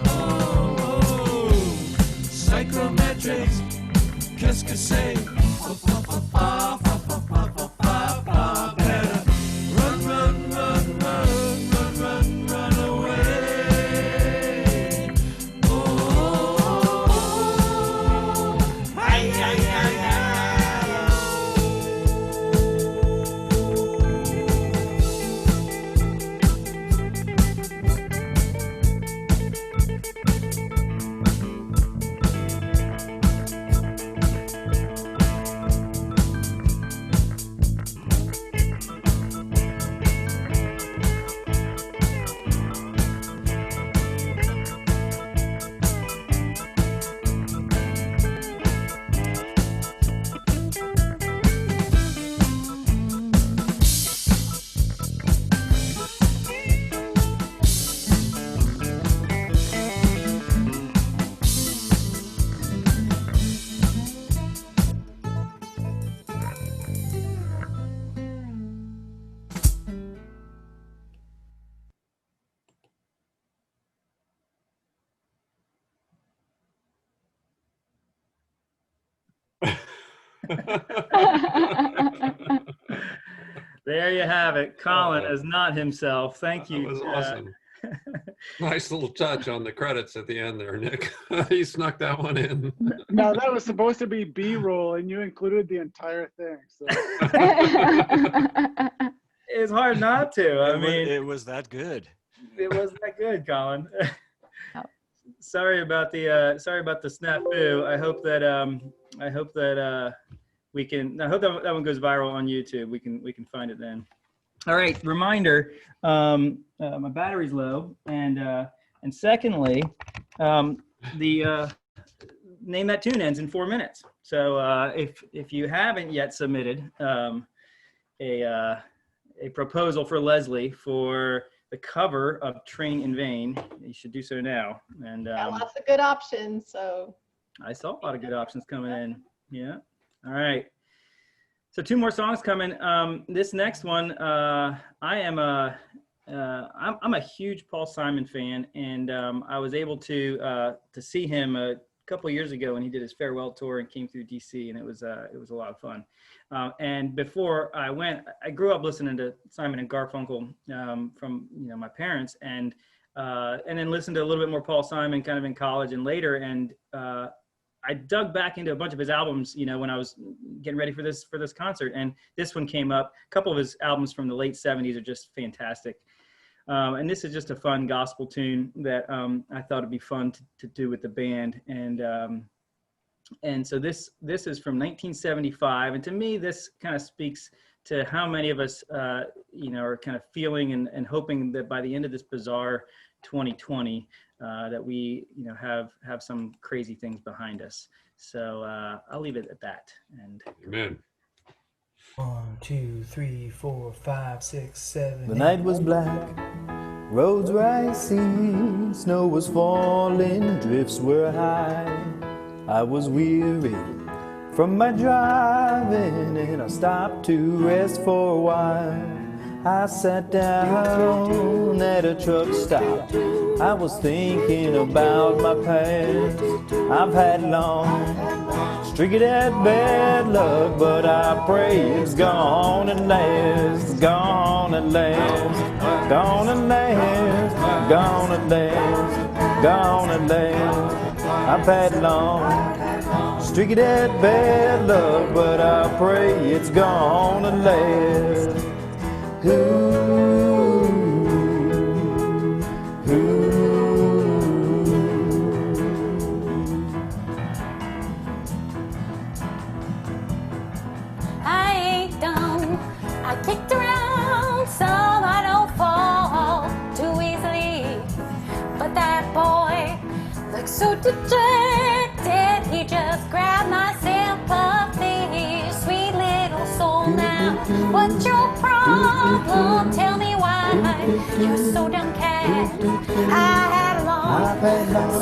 Oh, psychrometrics, qu'est-ce que c'est? Better run, run, run, run. There you have it. Collin is not himself. Thank you. That was awesome. Nice little touch on the credits at the end there, Nick. You snuck that one in. No, that was supposed to be B-roll, and you included the entire thing. So. It's hard not to. I mean, it was that good. It was that good, Collin. Sorry about the snafu. I hope that that one goes viral on YouTube. We can find it then. All right. Reminder: my battery's low, and secondly, the Name That Tune ends in 4 minutes. So if you haven't yet submitted a proposal for Leslie for the cover of Train in Vain, you should do so now. And lots of good options. So I saw a lot of good options coming in. Yeah. All right. So 2 more songs coming. This next one, I'm a huge Paul Simon fan, and I was able to see him a couple of years ago when he did his farewell tour and came through DC, and it was a lot of fun. And before I went, I grew up listening to Simon and Garfunkel from my parents, and then listened to a little bit more Paul Simon kind of in college and later, and I dug back into a bunch of his albums, when I was getting ready for this concert, and this one came up. A couple of his albums from the late 70s are just fantastic. And this is just a fun gospel tune that I thought it'd be fun to do with the band. And so this is from 1975. And to me, this kind of speaks to how many of us, are kind of feeling and hoping that by the end of this bizarre 2020, that we, have some crazy things behind us. So I'll leave it at that. And Amen. 1, 2, 3, 4, 5, 6, 7. The night was black, roads were icy, snow was falling, drifts were high. I was weary from my driving, and I stopped to rest for a while. I sat down at a truck stop. I was thinking about my past. I've had long streak of that bad luck, but I pray it's gone at last, gone at last, gone at last, gone at last, gone at last. I've had long streak of that bad luck, but I pray it's gone at last. I ain't done. I kicked around so I don't fall too easily. But that boy looks so dejected. He just grabbed my sympathy. Sweet little soul now. What's your problem? Tell me why you're so downcast. I had a long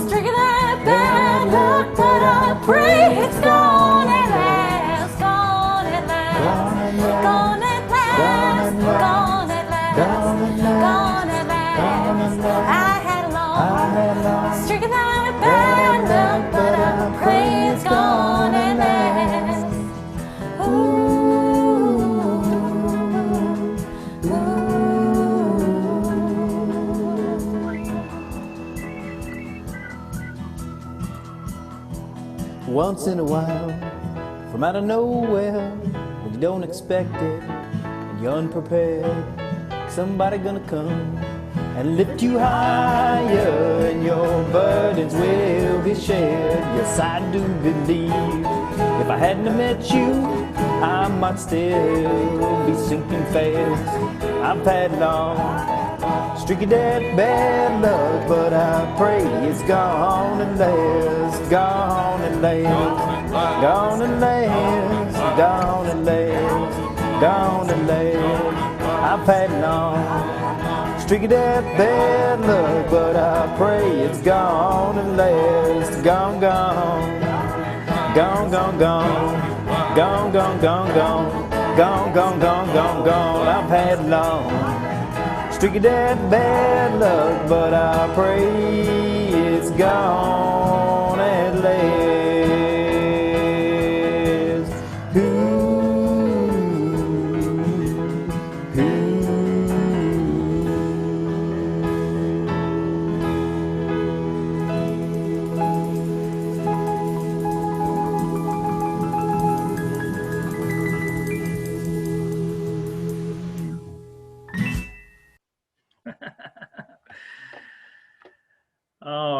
streak of that bad luck, but I pray it's gone at last, gone at last, gone at last, gone at last, gone at last. I had a long streak of that bad luck, but I pray it's gone at last. Once in a while, from out of nowhere, when you don't expect it and you're unprepared, somebody gonna come and lift you higher, and your burdens will be shared. Yes, I do believe if I hadn't have met you, I might still be sinking fast. I've had long streak of that bad luck, but I pray it's gone at last, gone at last, gone at last, gone at last, gone at last. I've had long streak of that bad luck, but I pray it's gone at last, gone, gone, gone, gone, gone, gone, gone, gone, gone, gone, gone, gone, gone, gone. I've had long streak of that bad luck, but I pray it's gone at last. All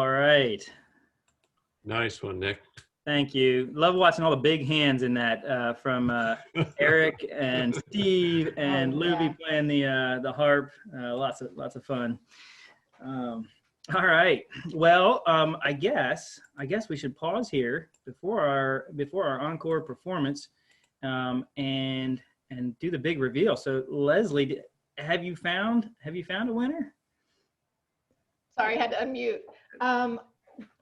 right. Nice one, Nick. Thank you. Love watching all the big hands in that from Eric and Steve and Luby playing the harp. Lots of fun. All right. Well, I guess we should pause here before our encore performance, and do the big reveal. So Leslie, have you found a winner? Sorry, I had to unmute.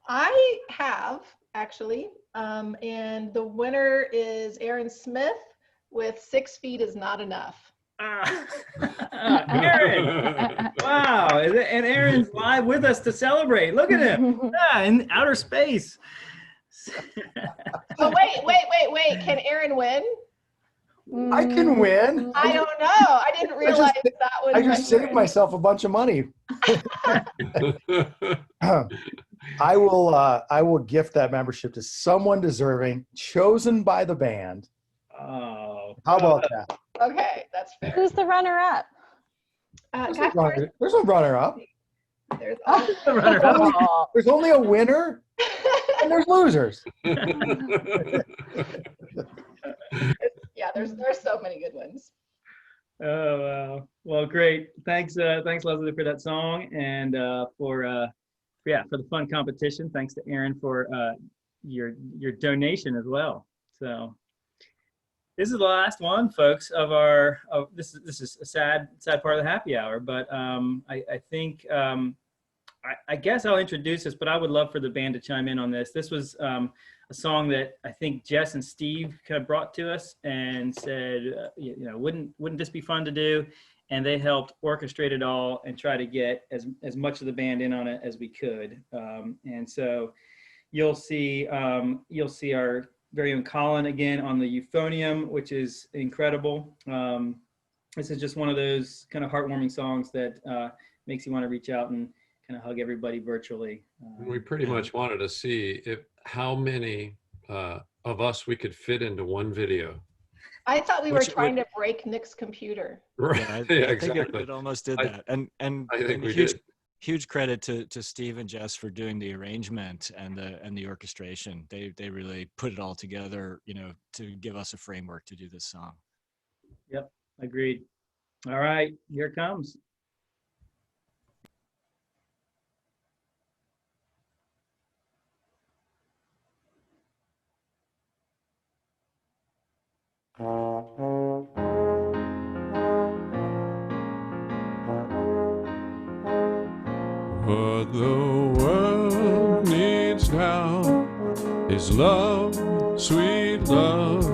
I have actually, and the winner is Aaron Smith with 6 Feet Is Not Enough. Aaron! Wow! And Aaron's live with us to celebrate. Look at him! In outer space. Oh wait! Can Aaron win? I can win. I don't know. I didn't realize that was. I just saved myself a bunch of money. I will gift that membership to someone deserving, chosen by the band. Oh, how about that? Okay, that's fair. Who's the runner-up? There's no runner-up. There's there's only a winner, and there's losers. Yeah, there's so many good ones. Oh wow! Well, great. Thanks, Leslie, for that song, and for the fun competition. Thanks to Aaron for your donation as well. So this is the last one, folks. This is a sad part of the happy hour, but I think I guess I'll introduce this, but I would love for the band to chime in on this. This was a song that I think Jess and Steve kind of brought to us and said, wouldn't this be fun to do? And they helped orchestrate it all and try to get as much of the band in on it as we could. And so you'll see our very own Collin again on the euphonium, which is incredible. This is just one of those kind of heartwarming songs that makes you want to reach out and kind of hug everybody virtually. We pretty much wanted to see how many of us we could fit into one video. I thought we were trying to break Nick's computer. Right. Yeah, exactly. I think it almost did that. And I think we huge credit to Steve and Jess for doing the arrangement and the orchestration. They really put it all together, to give us a framework to do this song. Yep, agreed. All right, here it comes. What the world needs now is love, sweet love.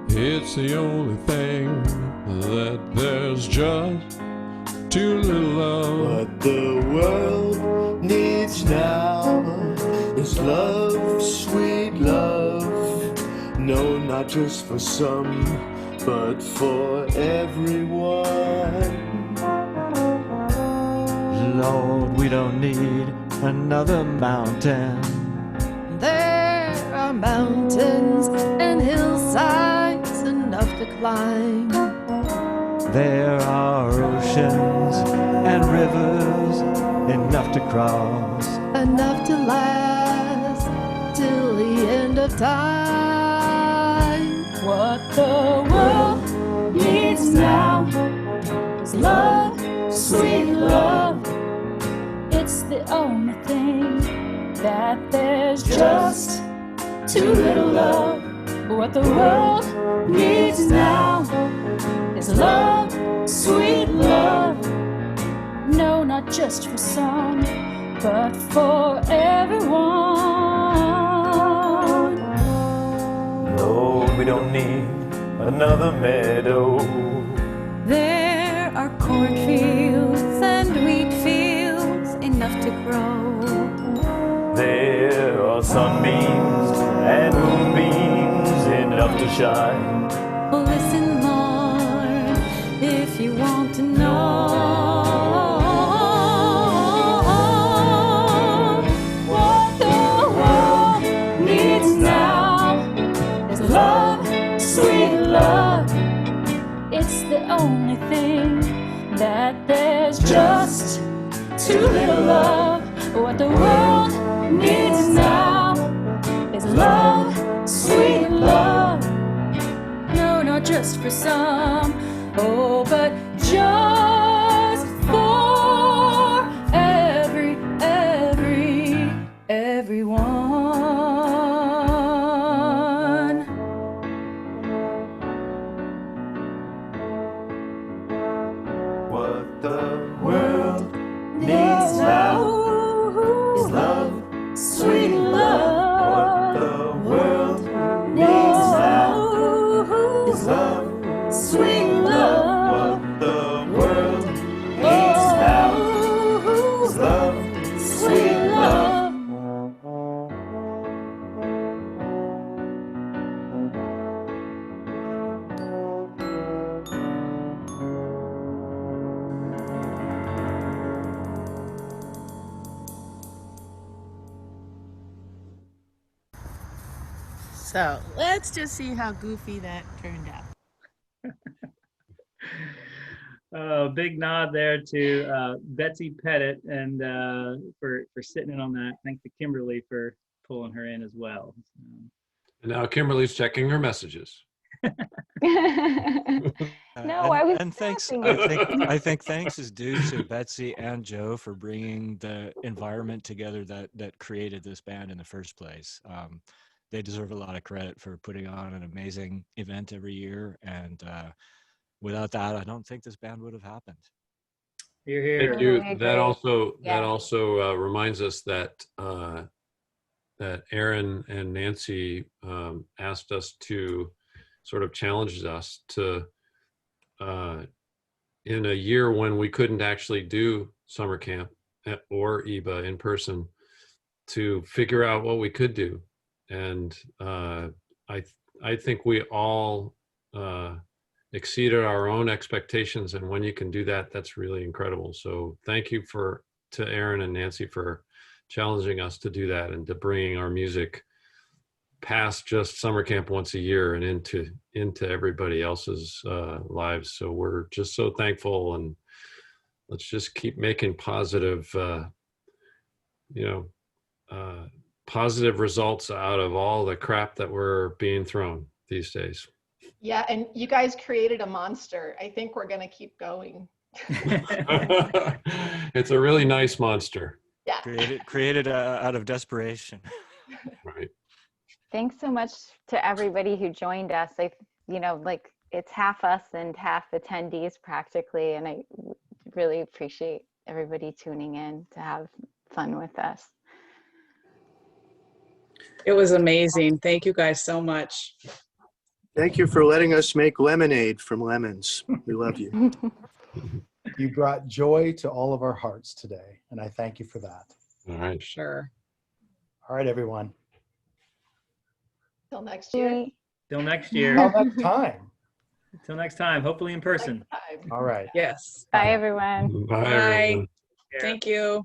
It's the only thing that there's just too little of. What the world needs now is love, sweet love. No, not just for some, but for everyone. Lord, we don't need another mountain. There are mountains and hillsides enough to climb. There are oceans and rivers enough to cross. Enough to last till the end of time. What the world needs now is love, sweet love. It's the only thing that there's just too little of. What the world needs now is love, sweet love. No, not just for some, but for everyone. No, we don't need another meadow. There are cornfields and wheat fields enough to grow. There are sunbeams and moonbeams enough to to shine. Listen, Lord, if you want to know what the world needs now is love, sweet love. It's the only thing that there's just too little of. What the world needs now is love, sweet love. No, not just for some, oh, but just for everyone. What the world needs now is love, sweet love. What the world needs now is love, sweet love. What the world needs now is love, sweet love. So let's just see how goofy that turned out. Big nod there to Betsy Pettit and for sitting in on that. Thanks to Kimberly for pulling her in as well. And now Kimberly's checking her messages. No, I was. And thanks. tapping. I think thanks is due to Betsy and Joe for bringing the environment together that created this band in the first place. They deserve a lot of credit for putting on an amazing event every year, and without that, I don't think this band would have happened. Hear, hear. Thank you. Totally That agree. also reminds us that that Aaron and Nancy asked us to sort of challenge us to in a year when we couldn't actually do summer camp or EEBA in person, to figure out what we could do. And I think we all exceeded our own expectations, and when you can do that, that's really incredible. So thank you to Aaron and Nancy for challenging us to do that and to bringing our music past just summer camp once a year and into everybody else's lives. So we're just so thankful, and let's just keep making positive positive results out of all the crap that we're being thrown these days. Yeah, and you guys created a monster. I think we're gonna keep going. It's a really nice monster. Yeah. Created out of desperation. Right. Thanks so much to everybody who joined us. It's half us and half attendees practically, and I really appreciate everybody tuning in to have fun with us. It was amazing. Thank you guys so much. Thank you for letting us make lemonade from lemons. We love you. You brought joy to all of our hearts today, and I thank you for that. All right. Sure. All right, everyone. Till next year. Till next year. Till next time. Till next time, hopefully in person. All right. Yes. Bye, everyone. Bye. Bye. Everyone. Thank you.